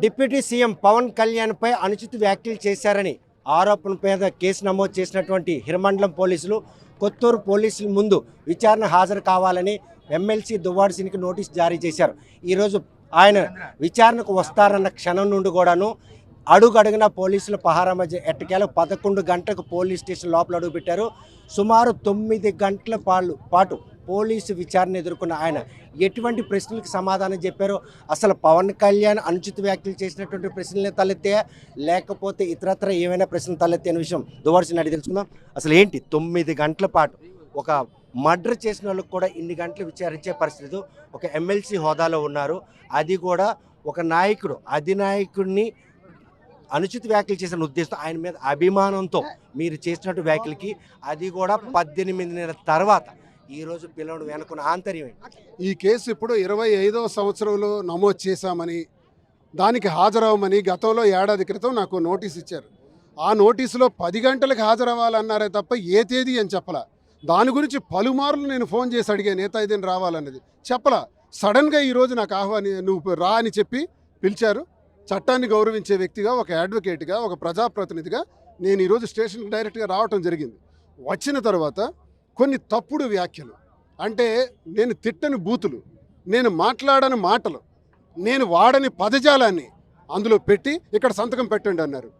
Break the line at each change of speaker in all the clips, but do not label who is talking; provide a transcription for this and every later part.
Deputy CM Pawan కళ్యాణ్పై అనుచిత వ్యాఖ్యలు చేశారని ఆరోపణ మీద కేసు నమోదు చేసినటువంటి హిరమండలం పోలీసులు కొత్తూరు పోలీసుల ముందు విచారణ హాజరు కావాలని ఎమ్మెల్సీ దువ్వాడ శ్రీనికి నోటీస్ జారీ చేశారు. ఈరోజు ఆయన విచారణకు వస్తారన్న క్షణం నుండి కూడాను అడుగడుగున పోలీసుల పహారా మధ్య ఎట్టకేల 11 గంటలకు పోలీస్ స్టేషన్ లోపల అడుగుపెట్టారు. సుమారు 9 గంటల పాటు పోలీసు విచారణ ఎదుర్కొన్న ఆయన ఎటువంటి ప్రశ్నలకు సమాధానం చెప్పారో, అసలు పవన్ కళ్యాణ్ అనుచిత వ్యాఖ్యలు చేసినటువంటి ప్రశ్నలే తలెత్తే లేకపోతే ఇతరత్ర ఏమైనా ప్రశ్నలు తలెత్తే అనే విషయం దువ్వాడ శ్రీని అడిగి తెలుసుకుందాం. అసలు ఏంటి 9 గంటల పాటు ఒక మర్డర్ చేసిన వాళ్ళకు కూడా ఇన్ని గంటలు విచారించే పరిస్థితి, ఒక ఎమ్మెల్సీ హోదాలో ఉన్నారు, అది కూడా ఒక నాయకుడు అధినాయకుడిని అనుచిత వ్యాఖ్యలు చేసిన ఉద్దేశంతో ఆయన మీద అభిమానంతో మీరు చేసినట్టు వ్యాఖ్యలకి అది కూడా 18 నెలల తర్వాత ఈరోజు పిల్లలు వెనుకున్న ఆంతర్యం.
ఈ కేసు ఇప్పుడు 25వ సంవత్సరంలో నమోదు చేశామని దానికి హాజరవ్వమని గతంలో ఏడాది క్రితం నాకు నోటీస్ ఇచ్చారు. ఆ నోటీసులో 10 గంటలకు హాజరవ్వాలన్నారే తప్ప ఏ తేదీ అని చెప్పలా. దాని గురించి పలుమార్లు నేను ఫోన్ చేసి అడిగాను ఏ తేదీని రావాలన్నది చెప్పలా. సడన్గా ఈరోజు నాకు నువ్వు రా అని చెప్పి పిలిచారు. చట్టాన్ని గౌరవించే వ్యక్తిగా, ఒక అడ్వకేట్గా, ఒక ప్రజాప్రతినిధిగా నేను ఈరోజు స్టేషన్కి డైరెక్ట్గా రావటం జరిగింది. వచ్చిన తర్వాత కొన్ని తప్పుడు వ్యాఖ్యలు, అంటే నేను తిట్టని బూతులు, నేను మాట్లాడని మాటలు, నేను వాడని పదజాలాన్ని అందులో పెట్టి ఇక్కడ సంతకం పెట్టండి అన్నారు.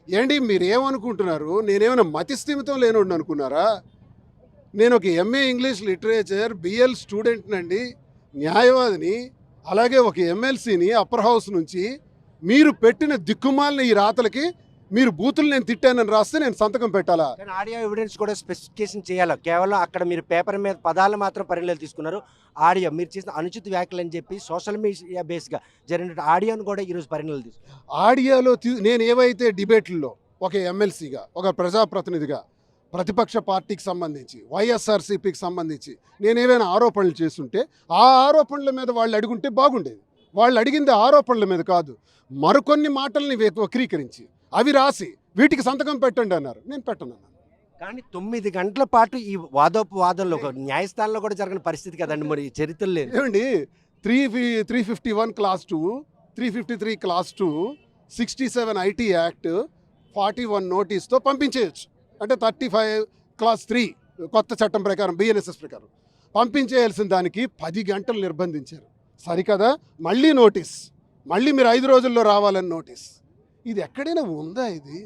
ఏంటి మీరేమనుకుంటున్నారు? నేనేమైనా మతిస్థిమితం లేనోడిని అనుకున్నారా? నేను ఒక ఎంఏ ఇంగ్లీష్ లిటరేచర్ బిఎల్ స్టూడెంట్నండి, న్యాయవాదిని, అలాగే ఒక ఎమ్మెల్సీని అప్పర్ హౌస్ నుంచి. మీరు పెట్టిన దిక్కుమాలిన ఈ రాతలకి మీరు బూతులు నేను తిట్టానని రాస్తే నేను సంతకం పెట్టాలా?
ఆడియో ఎవిడెన్స్ కూడా స్పెసిఫికేషన్ చేయాలి. కేవలం అక్కడ మీరు పేపర్ మీద పదాలు మాత్రం పరిగణలోకి తీసుకున్నారు. ఆడియో మీరు చేసిన అనుచిత వ్యాఖ్యలు అని చెప్పి సోషల్ మీడియా బేస్గా జరిగిన ఆడియోను కూడా ఈరోజు పరిగణలోకి తీసుకున్నారు.
ఆడియోలో నేను ఏవైతే డిబేట్లలో ఒక ఎమ్మెల్సీగా, ఒక ప్రజాప్రతినిధిగా, ప్రతిపక్ష పార్టీకి సంబంధించి, వైఎస్ఆర్సీపీకి సంబంధించి నేను ఏవైనా ఆరోపణలు చేస్తుంటే ఆ ఆరోపణల మీద వాళ్ళు అడుగుంటే బాగుండేది. వాళ్ళు అడిగింది ఆరోపణల మీద కాదు, మరికొన్ని మాటల్ని వక్రీకరించి అవి రాసి వీటికి సంతకం పెట్టండి అన్నారు. నేను పెట్టను అన్నాను.
కానీ 9 గంటల పాటు ఈ వాదోపవాదంలో ఒక న్యాయస్థానంలో కూడా జరిగిన పరిస్థితి కదండి. మరి చరిత్ర లేదు
ఏమండి? 351 క్లాస్ 2, 353 క్లాస్ 2, 67 ఐటీ యాక్ట్, 41 నోటీస్తో పంపించేయచ్చు. అంటే 35 క్లాస్ 3 కొత్త చట్టం ప్రకారం, బిఎన్ఎస్ఎస్ ప్రకారం పంపించేయాల్సిన దానికి 10 గంటలు నిర్బంధించారు. సరికదా? మళ్ళీ నోటీస్, మళ్ళీ మీరు 5 రోజుల్లో రావాలని నోటీస్. ఇది ఎక్కడైనా ఉందా? ఇది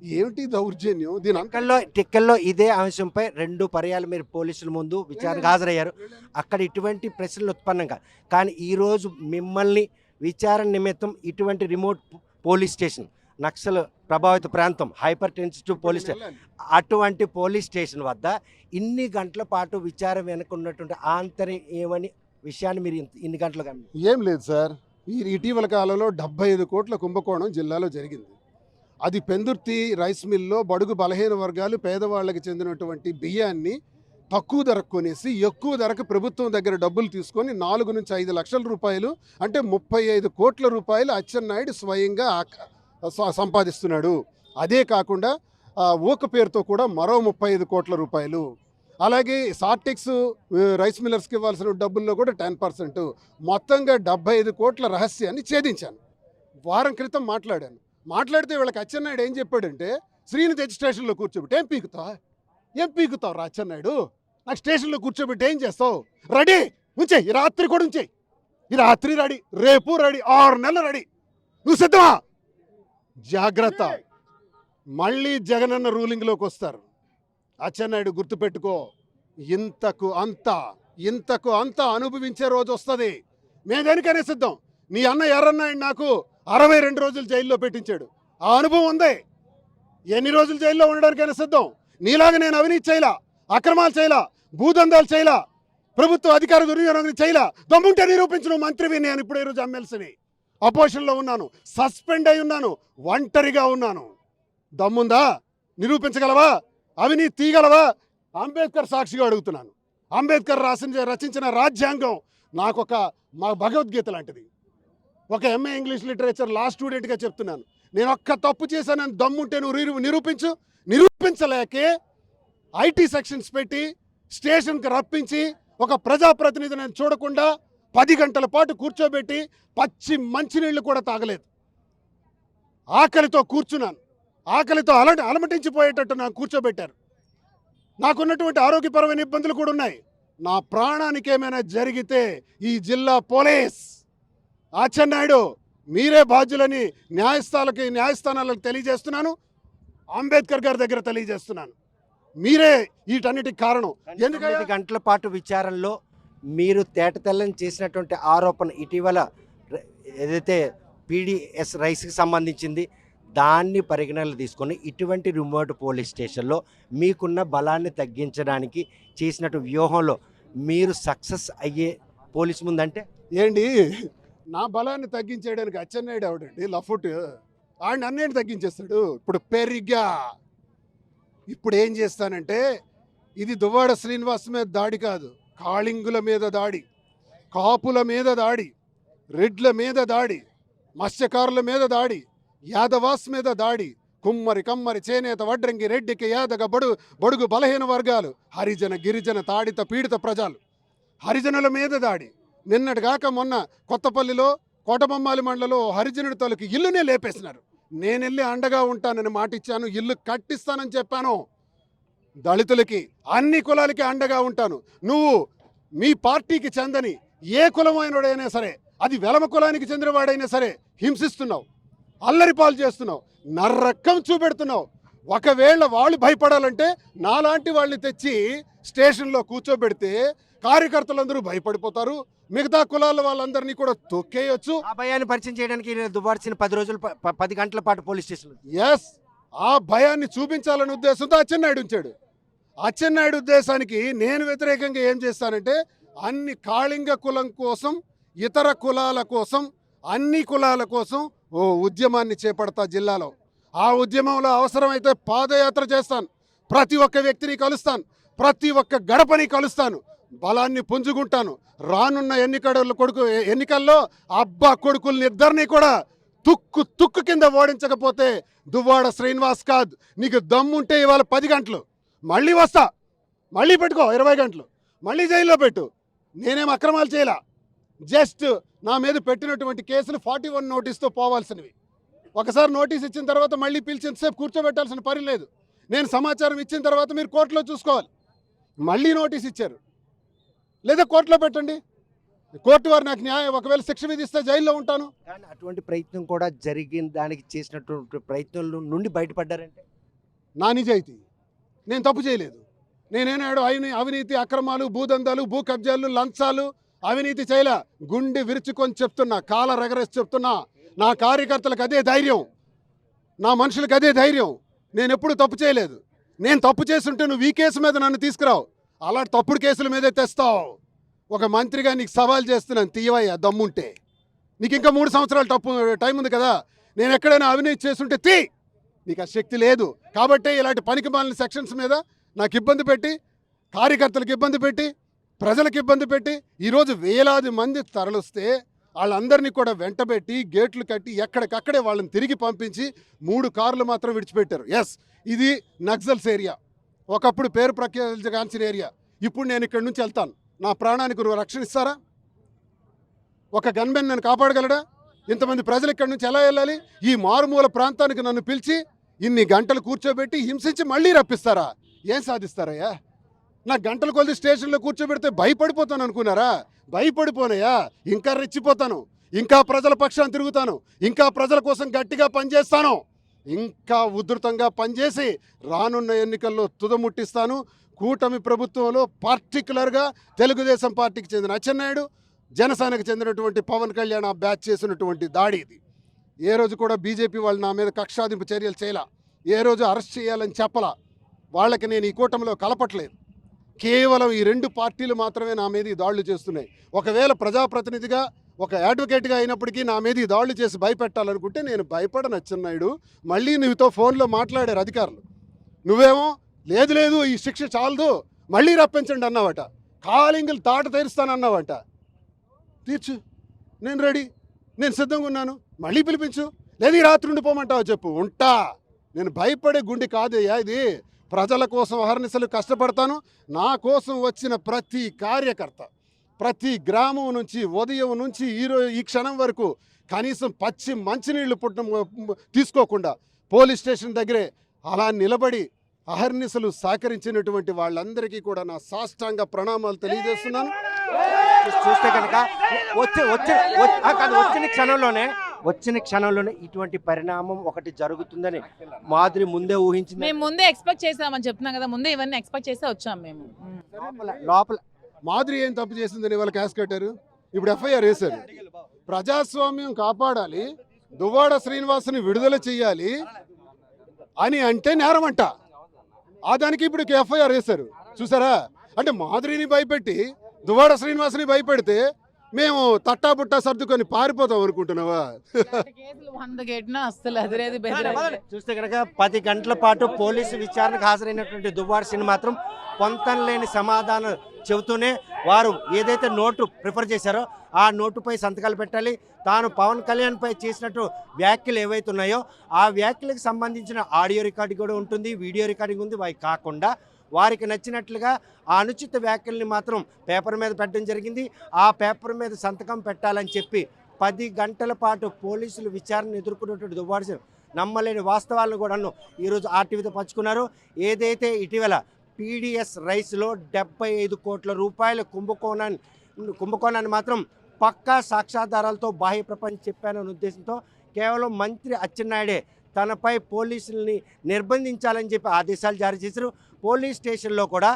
ఏమిటి దౌర్జన్యం? దీని
టిక్కల్లో ఇదే అంశంపై 2 పర్యాలు మీరు పోలీసుల ముందు విచారణకు హాజరయ్యారు. అక్కడ ఇటువంటి ప్రశ్నలు ఉత్పన్నం కాదు. కానీ ఈరోజు మిమ్మల్ని విచారణ నిమిత్తం ఇటువంటి రిమోట్ పోలీస్ స్టేషన్, నక్సల్ ప్రభావిత ప్రాంతం, హైపర్ టెన్సిటివ్ పోలీస్ స్టేషన్, అటువంటి పోలీస్ స్టేషన్ వద్ద ఇన్ని గంటల పాటు విచారణ వెనుకున్నటువంటి ఆంతర్యం ఏమని విషయాన్ని మీరు ఇన్ని గంటలు
ఏం లేదు సార్. ఈ ఇటీవల కాలంలో 75 కోట్ల కుంభకోణం జిల్లాలో జరిగింది. అది పెందుర్తి రైస్ మిల్లో బడుగు బలహీన వర్గాలు, పేదవాళ్ళకి చెందినటువంటి బియ్యాన్ని తక్కువ ధరకు కొనేసి ఎక్కువ ధరకు ప్రభుత్వం దగ్గర డబ్బులు తీసుకొని 4 నుంచి 5 లక్షల రూపాయలు, అంటే 35 కోట్ల రూపాయలు అచ్చెన్నాయుడు స్వయంగా సంపాదిస్తున్నాడు. అదే కాకుండా ఊక పేరుతో కూడా మరో 35 కోట్ల రూపాయలు. అలాగే సార్టెక్స్ రైస్ మిల్లర్స్కి ఇవ్వాల్సిన డబ్బుల్లో కూడా 10%, మొత్తంగా 75 కోట్ల రహస్యాన్ని ఛేదించాను. వారం క్రితం మాట్లాడితే వీళ్ళకి అచ్చెన్నాయుడు ఏం చెప్పాడంటే, శ్రీని తెచ్చి స్టేషన్లో కూర్చోబెట్టి ఏం పీకుతావు రా అచ్చెన్నాయుడు? నాకు స్టేషన్లో కూర్చోబెట్టి ఏం చేస్తావు? రెడీ ఉంచేయి, ఈ రాత్రి కూడా ఉంచేయి, ఈ రాత్రి రెడీ, రేపు రెడీ, 6 నెలలు రెడీ, నువ్వు సిద్ధమా? జాగ్రత్త, మళ్ళీ జగనన్న రూలింగ్లోకి వస్తారు. అచ్చెన్నాయుడు గుర్తుపెట్టుకో, ఇంతకు అంత అనుభవించే రోజు వస్తుంది. మేము దేనికనే సిద్ధం. నీ అన్న ఎర్రన్నాయుడు నాకు 62 రోజులు జైల్లో పెట్టించాడు. ఆ అనుభవం ఉంది. ఎన్ని రోజులు జైల్లో ఉండడానికైనా సిద్ధం. నీలాగా నేను అవినీతి చేయలా, అక్రమాలు చేయలా, భూదందాలు చేయలా, ప్రభుత్వ అధికార దుర్వినియోగం చేయలా. దమ్ముంటే నిరూపించిన మంత్రివి. నేను ఇప్పుడు ఈరోజు ఎమ్మెల్సీని, అపోజిషన్లో ఉన్నాను, సస్పెండ్ అయి ఉన్నాను, ఒంటరిగా ఉన్నాను. దమ్ముందా? నిరూపించగలవా? అవినీతి తీయగలవా? అంబేద్కర్ సాక్షిగా అడుగుతున్నాను. అంబేద్కర్ రచించిన రాజ్యాంగం మా భగవద్గీత లాంటిది. ఒక ఎంఏ ఇంగ్లీష్ లిటరేచర్ లా స్టూడెంట్గా చెప్తున్నాను. నేను ఒక్క తప్పు చేశానని దమ్ముంటే నువ్వు నిరూపించలేకే ఐటీ సెక్షన్స్ పెట్టి స్టేషన్కి రప్పించి ఒక ప్రజాప్రతినిధిని చూడకుండా 10 గంటల పాటు కూర్చోబెట్టి పచ్చి మంచినీళ్ళు కూడా తాగలేదు. ఆకలితో కూర్చున్నాను, ఆకలితో అలమటించిపోయేటట్టు నాకు కూర్చోబెట్టారు. నాకున్నటువంటి ఆరోగ్యపరమైన ఇబ్బందులు కూడా ఉన్నాయి. నా ప్రాణానికి ఏమైనా జరిగితే ఈ జిల్లా పోలీస్ అచ్చెన్నాయుడు మీరే బాధ్యులని న్యాయస్థానాలకు తెలియజేస్తున్నాను. అంబేద్కర్ గారి దగ్గర తెలియజేస్తున్నాను. మీరే వీటన్నిటికి కారణం.
9 గంటల పాటు విచారణలో మీరు తేటతెల్లని చేసినటువంటి ఆరోపణ ఇటీవల ఏదైతే పీడిఎస్ రైస్కి సంబంధించింది దాన్ని పరిగణనలు తీసుకొని ఇటువంటి రిమోట్ పోలీస్ స్టేషన్లో మీకున్న బలాన్ని తగ్గించడానికి చేసినట్టు వ్యూహంలో మీరు సక్సెస్ అయ్యే పోలీస్ ముందంటే
ఏంటి నా బలాన్ని తగ్గించేయడానికి అచ్చెన్నాయుడు ఎవడండి లఫుట్? ఆయన అన్నేంటి తగ్గించేస్తాడు. ఇప్పుడు ఏం చేస్తానంటే ఇది దువ్వాడ శ్రీనివాస్ మీద దాడి కాదు, కాళింగుల మీద దాడి, కాపుల మీద దాడి, రెడ్ల మీద దాడి, మత్స్యకారుల మీద దాడి, యాదవాస్ మీద దాడి, కుమ్మరి కమ్మరి చేనేత వడ్రంగి రెడ్డికి యాదగ బడుగు బలహీన వర్గాలు, హరిజన గిరిజన తాడిత పీడిత ప్రజలు, హరిజనుల మీద దాడి. నిన్నటిగాక మొన్న కొత్తపల్లిలో కోటబొమ్మాలి మండలంలో హరిజనుడి తోలికి ఇల్లునే లేపేసినారు. నేను వెళ్ళి అండగా ఉంటానని మాట ఇచ్చాను, ఇల్లు కట్టిస్తానని చెప్పాను. దళితులకి అన్ని కులాలకి అండగా ఉంటాను. నువ్వు మీ పార్టీకి చెందని ఏ కులమైనడైనా సరే, అది వెలమ కులానికి చెందినవాడైనా సరే హింసిస్తున్నావు, అల్లరిపాలు చేస్తున్నావు, నర్రకం చూపెడుతున్నావు. ఒకవేళ వాళ్ళు భయపడాలంటే నాలాంటి వాళ్ళని తెచ్చి స్టేషన్లో కూర్చోబెడితే కార్యకర్తలందరూ భయపడిపోతారు. మిగతా కులాల వాళ్ళందరినీ కూడా తొక్కేయొచ్చు.
ఆ భయాన్ని పరిచయం చేయడానికి దువ్వాడ్చిన 10 రోజులు 10 గంటల పాటు పోలీస్ స్టేషన్.
ఎస్, ఆ భయాన్ని చూపించాలనే ఉద్దేశంతో అచ్చెన్నాయుడు ఉంచాడు. అచ్చెన్నాయుడు ఉద్దేశానికి నేను వ్యతిరేకంగా ఏం చేస్తానంటే అన్ని కాళింగ కులం కోసం, ఇతర కులాల కోసం, అన్ని కులాల కోసం ఓ ఉద్యమాన్ని చేపడతా జిల్లాలో. ఆ ఉద్యమంలో అవసరమైతే పాదయాత్ర చేస్తాను, ప్రతి ఒక్క వ్యక్తిని కలుస్తాను, ప్రతి ఒక్క గడపని కలుస్తాను, బలాన్ని పుంజుకుంటాను. రానున్న ఎన్నికల్లో అబ్బా కొడుకుల్ని ఇద్దరిని కూడా తుక్కు కింద ఓడించకపోతే దువ్వాడ శ్రీనివాస్ కాదు. నీకు దమ్ముంటే ఇవాళ 10 గంటలు మళ్ళీ వస్తా, మళ్ళీ పెట్టుకో 20 గంటలు, మళ్ళీ జైల్లో పెట్టు. నేనేం అక్రమాలు చేయలా, జస్ట్ నా మీద పెట్టినటువంటి కేసులు 41 నోటీస్తో పోవాల్సినవి. ఒకసారి నోటీస్ ఇచ్చిన తర్వాత మళ్ళీ పిలిచినంతసేపు కూర్చోబెట్టాల్సిన పని లేదు. నేను సమాచారం ఇచ్చిన తర్వాత మీరు కోర్టులో చూసుకోవాలి. మళ్ళీ నోటీస్ ఇచ్చారు, లేదా కోర్టులో పెట్టండి, కోర్టు వారు నాకు న్యాయం ఒకవేళ శిక్ష విధిస్తే జైల్లో ఉంటాను.
కానీ అటువంటి ప్రయత్నం కూడా జరిగిన దానికి చేసినటువంటి ప్రయత్నంలో నుండి బయటపడ్డారంటే
నా నిజాయితీ, నేను తప్పు చేయలేదు. నేనేనాడు అవినీతి అక్రమాలు, భూదందాలు, భూ కబ్జాలు, లంచాలు, అవినీతి చేయలే. గుండె విరుచుకొని చెప్తున్నా, కాల రెగరేసి చెప్తున్నా. నా కార్యకర్తలకు అదే ధైర్యం, నా మనుషులకు అదే ధైర్యం. నేను ఎప్పుడు తప్పు చేయలేదు. నేను తప్పు చేస్తుంటే నువ్వు ఈ కేసు మీద నన్ను తీసుకురావు, అలాంటి తప్పుడు కేసుల మీదే తెస్తావు. ఒక మంత్రిగా నీకు సవాల్ చేస్తున్నాను, తీయవయ్యా దమ్ముంటే. నీకు ఇంకా 3 సంవత్సరాలు టైం ఉంది కదా. నేను ఎక్కడైనా అవినీతి చేస్తుంటే నీకు ఆ శక్తి లేదు. కాబట్టే ఇలాంటి పనికిమాలిన సెక్షన్స్ మీద నాకు ఇబ్బంది పెట్టి, కార్యకర్తలకు ఇబ్బంది పెట్టి, ప్రజలకు ఇబ్బంది పెట్టి, ఈరోజు వేలాది మంది తరలిస్తే వాళ్ళందరినీ కూడా వెంటబెట్టి గేట్లు కట్టి ఎక్కడికక్కడే వాళ్ళని తిరిగి పంపించి 3 కార్లు మాత్రం విడిచిపెట్టారు. ఎస్, ఇది నక్సల్స్ ఏరియా, ఒకప్పుడు పేరు ప్రఖ్యాతిగాంచిన ఏరియా. ఇప్పుడు నేను ఇక్కడి నుంచి వెళ్తాను, నా ప్రాణానికి రక్షణ ఇస్తారా? ఒక గన్మెన్ నన్ను కాపాడగలడా? ఇంతమంది ప్రజలు ఇక్కడి నుంచి ఎలా వెళ్ళాలి? ఈ మారుమూల ప్రాంతానికి నన్ను పిలిచి ఇన్ని గంటలు కూర్చోబెట్టి హింసించి మళ్ళీ రప్పిస్తారా? ఏం సాధిస్తారయ్యా? నా గంటల కొద్ది స్టేషన్లో కూర్చోబెడితే భయపడిపోతాను అనుకున్నారా? భయపడిపోనయ్యా, ఇంకా రెచ్చిపోతాను, ఇంకా ప్రజల పక్షాన్ని తిరుగుతాను, ఇంకా ప్రజల కోసం గట్టిగా పనిచేస్తాను, ఇంకా ఉధృతంగా పనిచేసి రానున్న ఎన్నికల్లో తుదముట్టిస్తాను. కూటమి ప్రభుత్వంలో పర్టికులర్గా తెలుగుదేశం పార్టీకి చెందిన అచ్చెన్నాయుడు, జనసేనకు చెందినటువంటి పవన్ కళ్యాణ్ ఆ బ్యాచ్ చేసినటువంటి దాడి ఇది. ఏ రోజు కూడా బీజేపీ వాళ్ళు నా మీద కక్షాదింపు చర్యలు చేయలా, ఏ రోజు అరెస్ట్ చేయాలని చెప్పలా. వాళ్ళకి నేను ఈ కూటమిలో కలపట్లేదు. కేవలం ఈ 2 పార్టీలు మాత్రమే నా మీద ఈ దాడులు చేస్తున్నాయి. ఒకవేళ ప్రజాప్రతినిధిగా, ఒక అడ్వకేట్గా అయినప్పటికీ నా మీద ఈ దాడులు చేసి భయపెట్టాలనుకుంటే నేను భయపడను అచ్చెన్నాయుడు. మళ్ళీ నీతో ఫోన్లో మాట్లాడారు అధికారులు, నువ్వేమో లేదు ఈ శిక్ష చాలదు మళ్ళీ రప్పించండి అన్నావట, కాలింగులు తాట తెరుస్తానన్నావట. తీర్చు, నేను రెడీ, నేను సిద్ధంగా ఉన్నాను, మళ్ళీ పిలిపించు, లేదు ఈ రాత్రి ఉండిపోమంటావు చెప్పు, ఉంటా. నేను భయపడే గుండె కాదయ్యా ఇది. ప్రజల కోసం అహర్నిశలు కష్టపడతాను. నా కోసం వచ్చిన ప్రతి కార్యకర్త, ప్రతి గ్రామం నుంచి ఉదయం నుంచి ఈ క్షణం వరకు కనీసం పచ్చి మంచినీళ్లు తీసుకోకుండా పోలీస్ స్టేషన్ దగ్గరే అలా నిలబడి అహర్నిశలు సహకరించినటువంటి వాళ్ళందరికీ కూడా నా సాష్టాంగ ప్రణామాలు తెలియజేస్తున్నాను.
చూస్తే కనుక వచ్చిన క్షణంలోనే ఇటువంటి పరిణామం ఒకటి జరుగుతుందని మాధురి ముందే ఊహించింది.
మేము ముందే ఎక్స్పెక్ట్ చేసామని చెప్తున్నాం కదా, ముందే ఇవన్నీ ఎక్స్పెక్ట్ చేసే వచ్చాం మేము.
లోపల
మాధురి ఏం తప్పు చేసిందని వాళ్ళు కేసు కట్టారు, ఇప్పుడు ఎఫ్ఐఆర్ వేశారు. ప్రజాస్వామ్యం కాపాడాలి, దువ్వాడ శ్రీనివాసుని విడుదల చేయాలి అని అంటే నేరమంట. ఆ దానికి ఇప్పుడు ఎఫ్ఐఆర్ వేశారు. చూసారా, అంటే మాధురిని భయపెట్టి దువ్వాడ శ్రీనివాసుని భయపెడితే మేము తట్టాబుట్టా సర్దుకొని పారిపోతాం అనుకుంటున్నావా?
చూస్తే కనుక 10 గంటల పాటు పోలీసు విచారణకు హాజరైనటువంటి దువ్వాడ శ్రీని మాత్రం పొంతనలేని సమాధానం చెబుతూనే వారు ఏదైతే నోటు ప్రిఫర్ చేశారో ఆ నోటుపై సంతకాలు పెట్టాలి, తాను పవన్ కళ్యాణ్పై చేసినట్టు వ్యాఖ్యలు ఏవైతే ఉన్నాయో ఆ వ్యాఖ్యలకు సంబంధించిన ఆడియో రికార్డింగ్ కూడా ఉంటుంది, వీడియో రికార్డింగ్ ఉంది. అవి కాకుండా వారికి నచ్చినట్లుగా ఆ అనుచిత వ్యాఖ్యల్ని మాత్రం పేపర్ మీద పెట్టడం జరిగింది. ఆ పేపర్ మీద సంతకం పెట్టాలని చెప్పి 10 గంటల పాటు పోలీసులు విచారణ ఎదుర్కొన్నటువంటి దువ్వాడ శ్రీని నమ్మలేని వాస్తవాలను కూడాను ఈరోజు ఆర్టీవీతో పంచుకున్నారు. ఏదైతే ఇటీవల పీడిఎస్ రైస్లో 75 కోట్ల రూపాయల కుంభకోణాన్ని మాత్రం పక్కా సాక్ష్యాధారాలతో బాహ్య ప్రపంచం చెప్పాననే ఉద్దేశంతో కేవలం మంత్రి అచ్చెన్నాయుడే తనపై పోలీసుల్ని నిర్బంధించాలని చెప్పి ఆదేశాలు జారీ చేశారు. పోలీస్ స్టేషన్లో కూడా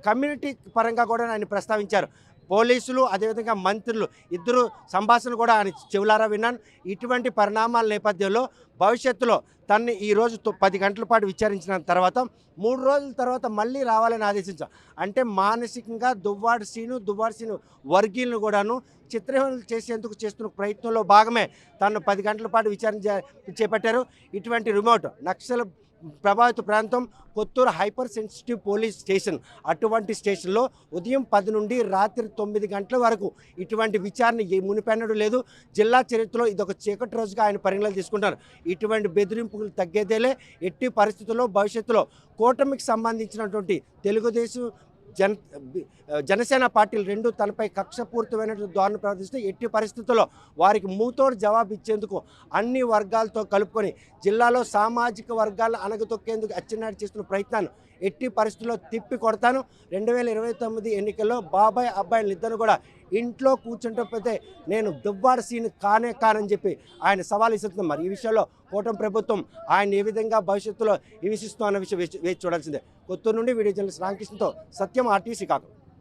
కమ్యూనిటీ పరంగా కూడా ఆయన ప్రస్తావించారు. పోలీసులు అదేవిధంగా మంత్రులు ఇద్దరు సంభాషణ కూడా ఆయన చెవులారా విన్నాను. ఇటువంటి పరిణామాల నేపథ్యంలో భవిష్యత్తులో తన్ని ఈరోజు 10 గంటల పాటు విచారించిన తర్వాత 3 రోజుల తర్వాత మళ్ళీ రావాలని ఆదేశించాం. అంటే మానసికంగా దువ్వాడ శ్రీను వర్గీయులను కూడాను చిత్రహింసలు చేసేందుకు చేస్తున్న ప్రయత్నంలో భాగమే తను 10 గంటల పాటు విచారణ చేపట్టారు. ఇటువంటి రిమోట్ నక్సల్ ప్రభావిత ప్రాంతం Kothuru hyper sensitive police station. అటువంటి స్టేషన్లో ఉదయం 10 నుండి రాత్రి 9 గంటల వరకు ఇటువంటి విచారణ మునిపెన్నడూ లేదు. జిల్లా చరిత్రలో ఇదొక చీకటి రోజుగా ఆయన పరిగణలోకి తీసుకుంటారు. ఇటువంటి బెదిరింపులు తగ్గేదేలే. ఎట్టి పరిస్థితుల్లో భవిష్యత్తులో కూటమికి సంబంధించినటువంటి తెలుగుదేశం జనసేన పార్టీలు రెండు తనపై కక్షపూరితమైనటువంటి ధోరణి ప్రవర్తిస్తే ఎట్టి పరిస్థితుల్లో వారికి మూతోడు జవాబు ఇచ్చేందుకు అన్ని వర్గాలతో కలుపుకొని జిల్లాలో సామాజిక వర్గాలను అణగతొక్కేందుకు అచ్చెన్నాయుడు చేస్తున్న ప్రయత్నాన్ని ఎట్టి పరిస్థితుల్లో తిప్పి కొడతాను. 2029 ఎన్నికల్లో బాబాయ్ అబ్బాయిలు ఇద్దరు కూడా ఇంట్లో కూర్చుంటపోతే నేను దువ్వాడ శ్రీని కానని చెప్పి ఆయన సవాల్ ఇస్తున్నారు. మరి ఈ విషయంలో కూటమి ప్రభుత్వం ఆయన ఏ విధంగా భవిష్యత్తులో హింసిస్తూ అన్న విషయం వేచి చూడాల్సిందే. కొత్తూరు నుండి వీడియో జర్నలిస్ట్ రామకృష్ణతో సత్యం, ఆర్టీవీ శ్రీకాకుళం.